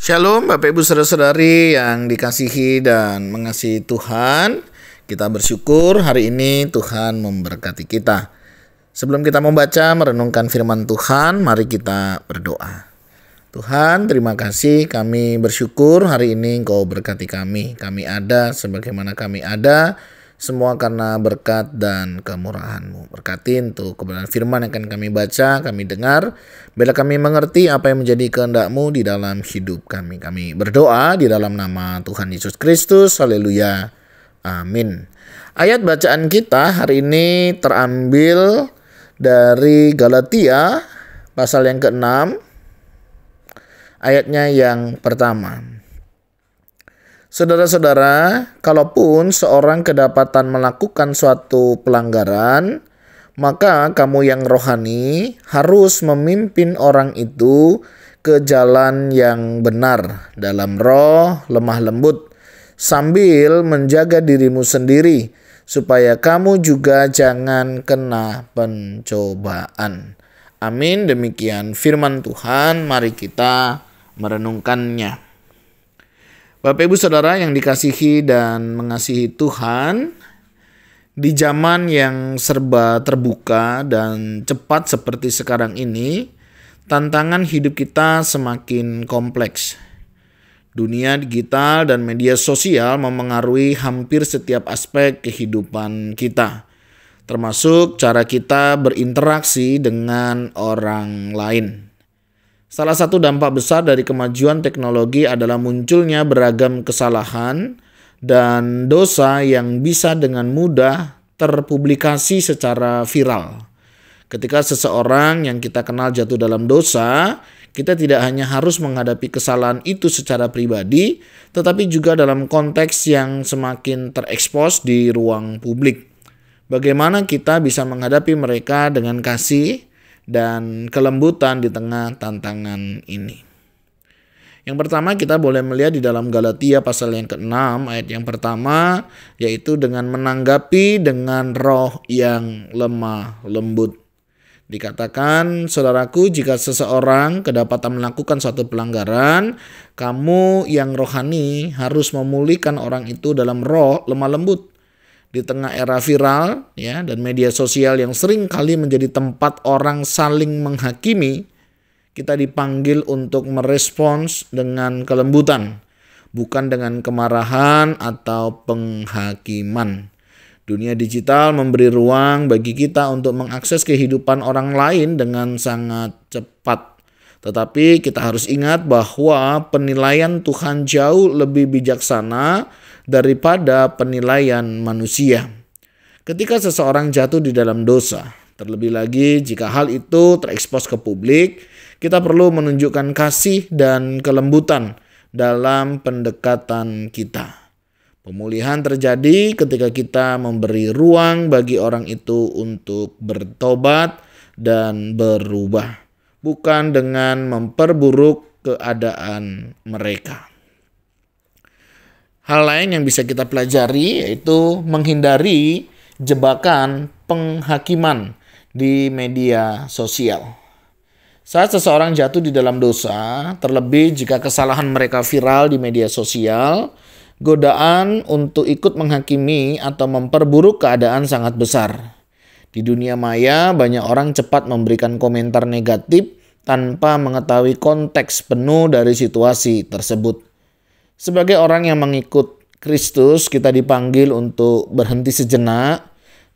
Shalom Bapak Ibu Saudara-saudari yang dikasihi dan mengasihi Tuhan. Kita bersyukur hari ini Tuhan memberkati kita. Sebelum kita membaca merenungkan firman Tuhan, mari kita berdoa. Tuhan, terima kasih, kami bersyukur hari ini Engkau berkati kami. Kami ada sebagaimana kami ada, semua karena berkat dan kemurahan-Mu. Berkati untuk kebenaran firman yang akan kami baca, kami dengar, bila kami mengerti apa yang menjadi kehendak-Mu di dalam hidup kami. Kami berdoa di dalam nama Tuhan Yesus Kristus. Haleluya. Amin. Ayat bacaan kita hari ini terambil dari Galatia pasal yang ke-6, ayatnya yang pertama. Saudara-saudara, kalaupun seorang kedapatan melakukan suatu pelanggaran, maka kamu yang rohani harus memimpin orang itu ke jalan yang benar dalam roh lemah lembut, sambil menjaga dirimu sendiri, supaya kamu juga jangan kena pencobaan. Amin. Demikian firman Tuhan, mari kita merenungkannya. Bapak Ibu Saudara yang dikasihi dan mengasihi Tuhan, di zaman yang serba terbuka dan cepat seperti sekarang ini, tantangan hidup kita semakin kompleks. Dunia digital dan media sosial memengaruhi hampir setiap aspek kehidupan kita, termasuk cara kita berinteraksi dengan orang lain. Salah satu dampak besar dari kemajuan teknologi adalah munculnya beragam kesalahan dan dosa yang bisa dengan mudah terpublikasi secara viral. Ketika seseorang yang kita kenal jatuh dalam dosa, kita tidak hanya harus menghadapi kesalahan itu secara pribadi, tetapi juga dalam konteks yang semakin terekspos di ruang publik. Bagaimana kita bisa menghadapi mereka dengan kasih dan kelembutan di tengah tantangan ini. Yang pertama kita boleh melihat di dalam Galatia pasal yang ke-6 ayat yang pertama, yaitu dengan menanggapi dengan roh yang lemah lembut. Dikatakan, saudaraku, jika seseorang kedapatan melakukan suatu pelanggaran, kamu yang rohani harus memulihkan orang itu dalam roh lemah lembut. Di tengah era viral dan media sosial yang sering kali menjadi tempat orang saling menghakimi, kita dipanggil untuk merespons dengan kelembutan, bukan dengan kemarahan atau penghakiman. Dunia digital memberi ruang bagi kita untuk mengakses kehidupan orang lain dengan sangat cepat. Tetapi kita harus ingat bahwa penilaian Tuhan jauh lebih bijaksana daripada penilaian manusia. Ketika seseorang jatuh di dalam dosa, terlebih lagi jika hal itu terekspos ke publik, kita perlu menunjukkan kasih dan kelembutan dalam pendekatan kita. Pemulihan terjadi ketika kita memberi ruang bagi orang itu untuk bertobat dan berubah, bukan dengan memperburuk keadaan mereka. Hal lain yang bisa kita pelajari yaitu menghindari jebakan penghakiman di media sosial. Saat seseorang jatuh di dalam dosa, terlebih jika kesalahan mereka viral di media sosial, godaan untuk ikut menghakimi atau memperburuk keadaan sangat besar. Di dunia maya, banyak orang cepat memberikan komentar negatif tanpa mengetahui konteks penuh dari situasi tersebut. Sebagai orang yang mengikut Kristus, kita dipanggil untuk berhenti sejenak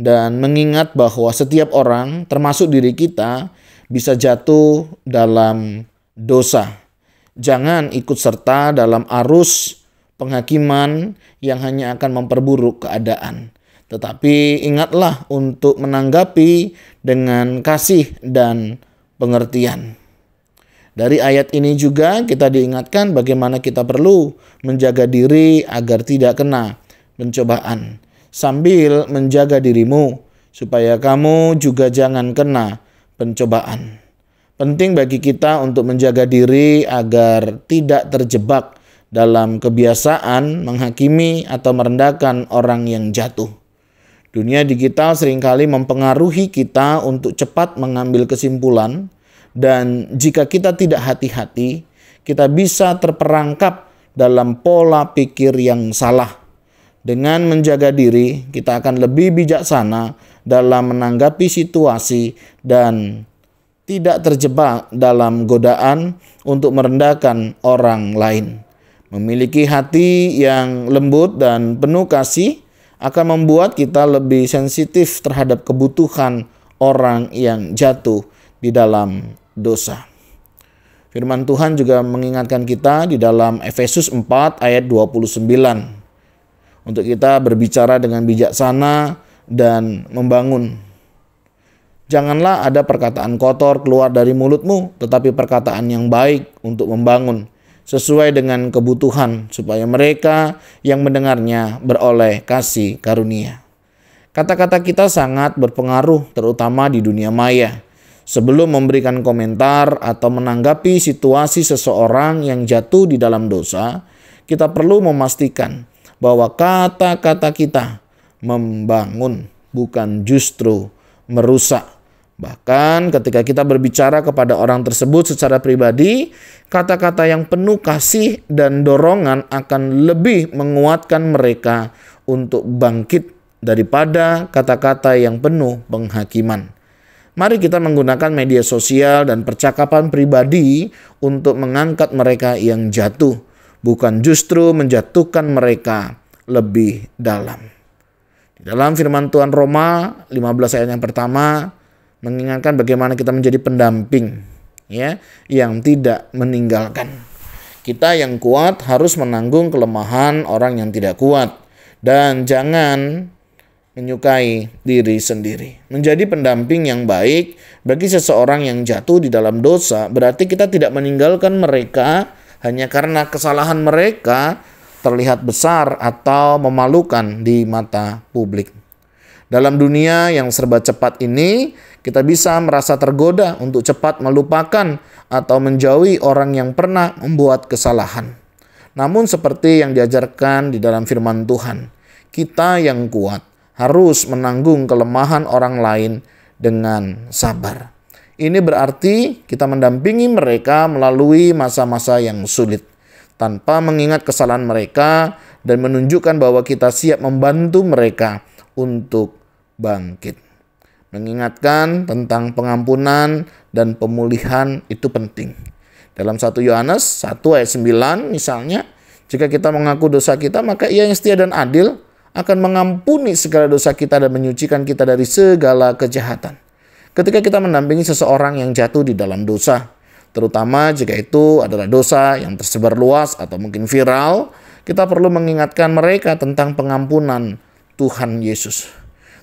dan mengingat bahwa setiap orang, termasuk diri kita, bisa jatuh dalam dosa. Jangan ikut serta dalam arus penghakiman yang hanya akan memperburuk keadaan. Tetapi ingatlah untuk menanggapi dengan kasih dan pengertian. Dari ayat ini juga kita diingatkan bagaimana kita perlu menjaga diri agar tidak kena pencobaan, sambil menjaga dirimu supaya kamu juga jangan kena pencobaan. Penting bagi kita untuk menjaga diri agar tidak terjebak dalam kebiasaan menghakimi atau merendahkan orang yang jatuh. Dunia digital seringkali mempengaruhi kita untuk cepat mengambil kesimpulan. Dan jika kita tidak hati-hati, kita bisa terperangkap dalam pola pikir yang salah. Dengan menjaga diri, kita akan lebih bijaksana dalam menanggapi situasi dan tidak terjebak dalam godaan untuk merendahkan orang lain. Memiliki hati yang lembut dan penuh kasih akan membuat kita lebih sensitif terhadap kebutuhan orang yang jatuh di dalam dosa. Firman Tuhan juga mengingatkan kita di dalam Efesus 4 ayat 29. Untuk kita berbicara dengan bijaksana dan membangun. Janganlah ada perkataan kotor keluar dari mulutmu, tetapi perkataan yang baik untuk membangun, sesuai dengan kebutuhan, supaya mereka yang mendengarnya beroleh kasih karunia. Kata-kata kita sangat berpengaruh, terutama di dunia maya. Sebelum memberikan komentar atau menanggapi situasi seseorang yang jatuh di dalam dosa, kita perlu memastikan bahwa kata-kata kita membangun, bukan justru merusak. Bahkan ketika kita berbicara kepada orang tersebut secara pribadi, kata-kata yang penuh kasih dan dorongan akan lebih menguatkan mereka untuk bangkit daripada kata-kata yang penuh penghakiman. Mari kita menggunakan media sosial dan percakapan pribadi untuk mengangkat mereka yang jatuh, bukan justru menjatuhkan mereka lebih dalam. Di dalam firman Tuhan Roma 15 ayat yang pertama mengingatkan bagaimana kita menjadi pendamping, ya, yang tidak meninggalkan. Kita yang kuat harus menanggung kelemahan orang yang tidak kuat dan jangan menyukai diri sendiri. Menjadi pendamping yang baik bagi seseorang yang jatuh di dalam dosa berarti kita tidak meninggalkan mereka hanya karena kesalahan mereka terlihat besar atau memalukan di mata publik. Dalam dunia yang serba cepat ini, kita bisa merasa tergoda untuk cepat melupakan atau menjauhi orang yang pernah membuat kesalahan. Namun seperti yang diajarkan di dalam firman Tuhan, kita yang kuat harus menanggung kelemahan orang lain dengan sabar. Ini berarti kita mendampingi mereka melalui masa-masa yang sulit, tanpa mengingat kesalahan mereka dan menunjukkan bahwa kita siap membantu mereka untuk bangkit. Mengingatkan tentang pengampunan dan pemulihan itu penting. Dalam 1 Yohanes 1 ayat 9 misalnya, jika kita mengaku dosa kita, maka Ia yang setia dan adil akan mengampuni segala dosa kita dan menyucikan kita dari segala kejahatan. Ketika kita mendampingi seseorang yang jatuh di dalam dosa, terutama jika itu adalah dosa yang tersebar luas atau mungkin viral, kita perlu mengingatkan mereka tentang pengampunan Tuhan Yesus.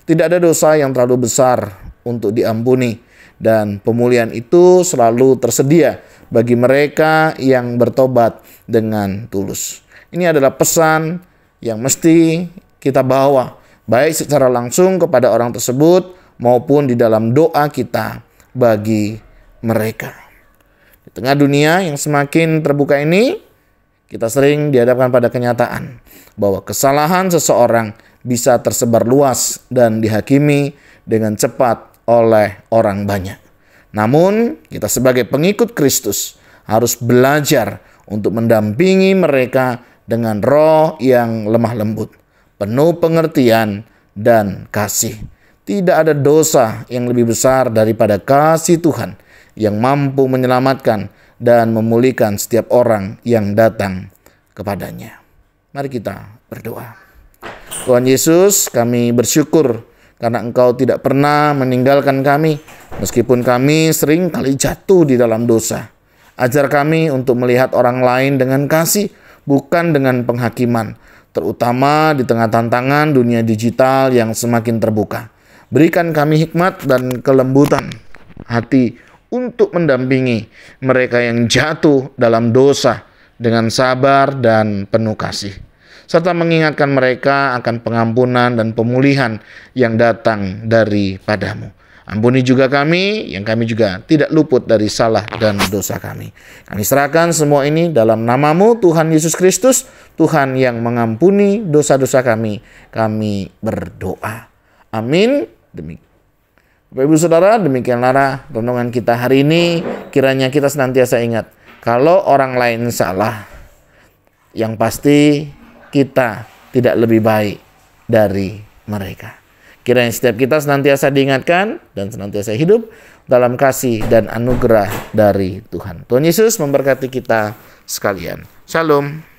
Tidak ada dosa yang terlalu besar untuk diampuni, dan pemulihan itu selalu tersedia bagi mereka yang bertobat dengan tulus. Ini adalah pesan yang mesti kita bawa, baik secara langsung kepada orang tersebut maupun di dalam doa kita bagi mereka. Di tengah dunia yang semakin terbuka ini, kita sering dihadapkan pada kenyataan bahwa kesalahan seseorang bisa tersebar luas dan dihakimi dengan cepat oleh orang banyak. Namun, kita sebagai pengikut Kristus harus belajar untuk mendampingi mereka dengan roh yang lemah lembut, penuh pengertian dan kasih. Tidak ada dosa yang lebih besar daripada kasih Tuhan yang mampu menyelamatkan dan memulihkan setiap orang yang datang kepadanya. Mari kita berdoa. Tuhan Yesus, kami bersyukur karena Engkau tidak pernah meninggalkan kami, meskipun kami sering kali jatuh di dalam dosa. Ajar kami untuk melihat orang lain dengan kasih, bukan dengan penghakiman, terutama di tengah tantangan dunia digital yang semakin terbuka. Berikan kami hikmat dan kelembutan hati untuk mendampingi mereka yang jatuh dalam dosa dengan sabar dan penuh kasih, serta mengingatkan mereka akan pengampunan dan pemulihan yang datang daripadamu. Ampuni juga kami, yang kami juga tidak luput dari salah dan dosa kami. Kami serahkan semua ini dalam nama-Mu, Tuhan Yesus Kristus, Tuhan yang mengampuni dosa-dosa kami. Kami berdoa. Amin. Bapak Ibu Saudara, demikianlah renungan kita hari ini. Kiranya kita senantiasa ingat Kalau orang lain salah, yang pasti kita tidak lebih baik dari mereka. Kiranya setiap kita senantiasa diingatkan dan senantiasa hidup dalam kasih dan anugerah dari Tuhan. Tuhan Yesus memberkati kita sekalian. Shalom.